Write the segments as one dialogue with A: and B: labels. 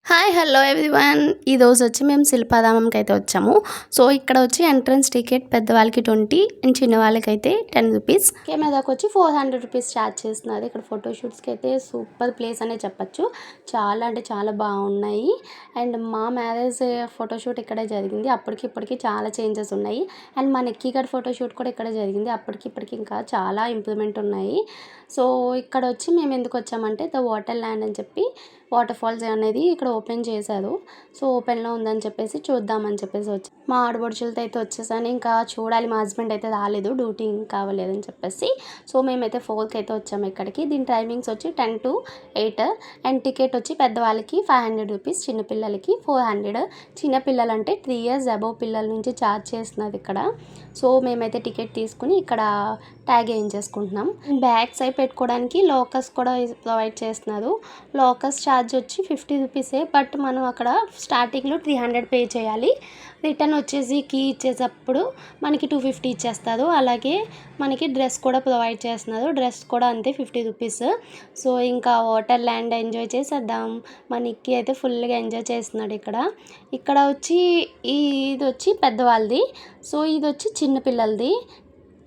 A: Hi hello everyone ఈరోజు వచ్చి మేము శిల్పారామంకి అయితే వచ్చాము. సో ఇక్కడ వచ్చి ఎంట్రన్స్ టికెట్ పెద్దవాళ్ళకి 20 అండ్ చిన్న వాళ్ళకి అయితే 10 రూపీస్. కెమెరాకి వచ్చి 400 రూపీస్ ఛార్జ్ చేస్తున్నారు. ఇక్కడ ఫోటోషూట్స్కి అయితే సూపర్ ప్లేస్ అనే చెప్పచ్చు. చాలా అంటే చాలా బాగున్నాయి. అండ్ మా మ్యారేజ్ ఫోటోషూట్ ఇక్కడే జరిగింది. అప్పటికి ఇప్పటికి చాలా చేంజెస్ ఉన్నాయి. అండ్ మా నిక్కీ గారి ఫోటోషూట్ కూడా ఇక్కడే జరిగింది. అప్పటికి ఇప్పటికి ఇంకా చాలా ఇంప్రూవ్మెంట్ ఉన్నాయి. సో ఇక్కడ వచ్చి మేము ఎందుకు వచ్చామంటే ద వాటర్ ల్యాండ్ అని చెప్పి వాటర్ ఫాల్స్ అనేది ఇక్కడ ఓపెన్ చేశారు. సో ఓపెన్లో ఉందని చెప్పేసి చూద్దామని చెప్పేసి వచ్చి మా ఆడబడుచులతో అయితే వచ్చేసాను. ఇంకా చూడాలి, మా హస్బెండ్ అయితే రాలేదు, డ్యూటీ కావలేదని చెప్పేసి. సో మేమైతే 4కి అయితే వచ్చాము ఇక్కడికి. దీని టైమింగ్స్ వచ్చి 10 to 8 అండ్ టికెట్ వచ్చి పెద్దవాళ్ళకి 500 రూపీస్, చిన్నపిల్లలకి 400. చిన్నపిల్లలంటే 3 years అబవ్ పిల్లల నుంచి ఛార్జ్ చేస్తున్నారు ఇక్కడ. సో మేమైతే టికెట్ తీసుకుని ఇక్కడ ట్యాగ్ వేయించేసుకుంటున్నాం. బ్యాగ్స్ అయి పెట్టుకోవడానికి లోకస్ కూడా ప్రొవైడ్ చేస్తున్నారు. లోకస్ ఛార్జ్ వచ్చి 50 రూపీసే, బట్ మనం అక్కడ స్టార్టింగ్లో 300 పే చేయాలి. రిటర్న్ వచ్చేసి కీ ఇచ్చేటప్పుడు మనకి 250 ఇచ్చేస్తారు. అలాగే మనకి డ్రెస్ కూడా ప్రొవైడ్ చేస్తున్నారు. డ్రెస్ కూడా అంతే 50 రూపీస్. సో ఇంకా వాటర్ ల్యాండ్ ఎంజాయ్ చేసేద్దాం. మా నిక్కీ అయితే ఫుల్గా ఎంజాయ్ చేస్తున్నాడు ఇక్కడ. ఇక్కడ వచ్చి ఇది వచ్చి పెద్దవాళ్ళది. సో ఇది వచ్చి చిన్నపిల్లలది.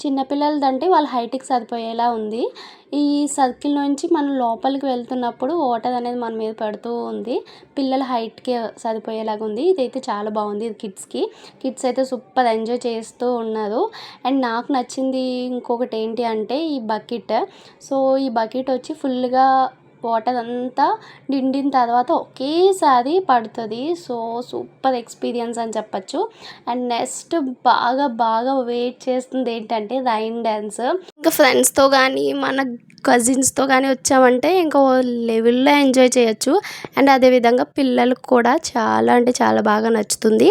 A: చిన్నపిల్లలదంటే వాళ్ళ హైట్కి సరిపోయేలా ఉంది. ఈ సర్కిల్ నుంచి మనం లోపలికి వెళ్తున్నప్పుడు వాటర్ అనేది మన మీద పడుతూ ఉంది. పిల్లల హైట్కి సరిపోయేలాగా ఉంది. ఇదైతే చాలా బాగుంది. ఇది కిడ్స్ అయితే సూపర్ ఎంజాయ్ చేస్తూ ఉన్నారు. అండ్ నాకు నచ్చింది ఇంకొకటి ఏంటి అంటే ఈ బకెట్. సో ఈ బకెట్ వచ్చి ఫుల్గా వాటర్ అంతా నిండిన తర్వాత ఒకేసారి పడుతుంది. సో సూపర్ ఎక్స్పీరియన్స్ అని చెప్పచ్చు. అండ్ నెక్స్ట్ బాగా వెయిట్ చేస్తుంది ఏంటంటే రైన్ డ్యాన్స్. ఇంకా ఫ్రెండ్స్తో కానీ మన కజిన్స్తో కానీ వచ్చామంటే ఇంకా లెవెల్లో ఎంజాయ్ చేయొచ్చు. అండ్ అదేవిధంగా పిల్లలకు కూడా చాలా అంటే చాలా బాగా నచ్చుతుంది.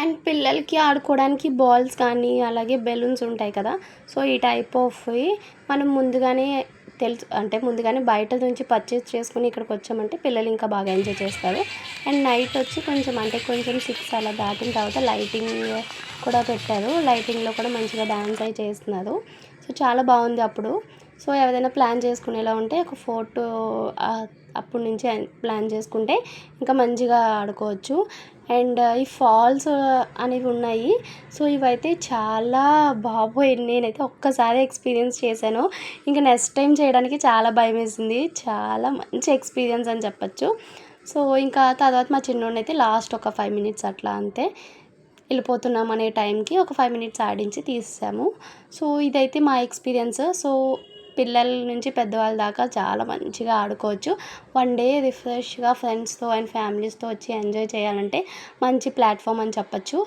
A: అండ్ పిల్లలకి ఆడుకోవడానికి బాల్స్ కానీ అలాగే బెలూన్స్ ఉంటాయి కదా. సో ఈ టైప్ ఆఫ్ మనం ముందుగానే ముందుగానే బయట నుంచి పర్చేస్ చేసుకుని ఇక్కడికి వచ్చామంటే పిల్లలు ఇంకా బాగా ఎంజాయ్ చేస్తారు. అండ్ నైట్ వచ్చి కొంచెం 6 అలా దాటిన తర్వాత లైటింగ్ కూడా పెట్టారు. లైటింగ్లో కూడా మంచిగా డాన్స్ అయి చేస్తున్నారు. సో చాలా బాగుంది అప్పుడు. సో ఏదైనా ప్లాన్ చేసుకునేలా ఉంటే ఒక ఫోటో అప్పటి నుంచి ప్లాన్ చేసుకుంటే ఇంకా మంచిగా ఆడుకోవచ్చు. అండ్ ఈ ఫాల్స్ అనేవి ఉన్నాయి. సో ఇవైతే చాలా బాబోయ్, నేనైతే ఒక్కసారి ఎక్స్పీరియన్స్ చేశాను. ఇంకా నెక్స్ట్ టైం చేయడానికి చాలా భయం వేసింది. చాలా మంచి ఎక్స్పీరియన్స్ అని చెప్పచ్చు. సో ఇంకా తర్వాత మా చిన్నోడిని అయితే లాస్ట్ ఒక 5 minutes అట్లా అంతే వెళ్ళిపోతున్నాం అనే టైంకి ఒక 5 minutes ఆడించి తీసాము. సో ఇదైతే మా ఎక్స్పీరియన్స్. సో పిల్లల నుంచి పెద్దవాళ్ళ దాకా చాలా మంచిగా ఆడుకోవచ్చు. వన్ డే రిఫ్రెష్గా ఫ్రెండ్స్తో అండ్ ఫ్యామిలీస్తో వచ్చి ఎంజాయ్ చేయాలంటే మంచి ప్లాట్ఫామ్ అని చెప్పచ్చు.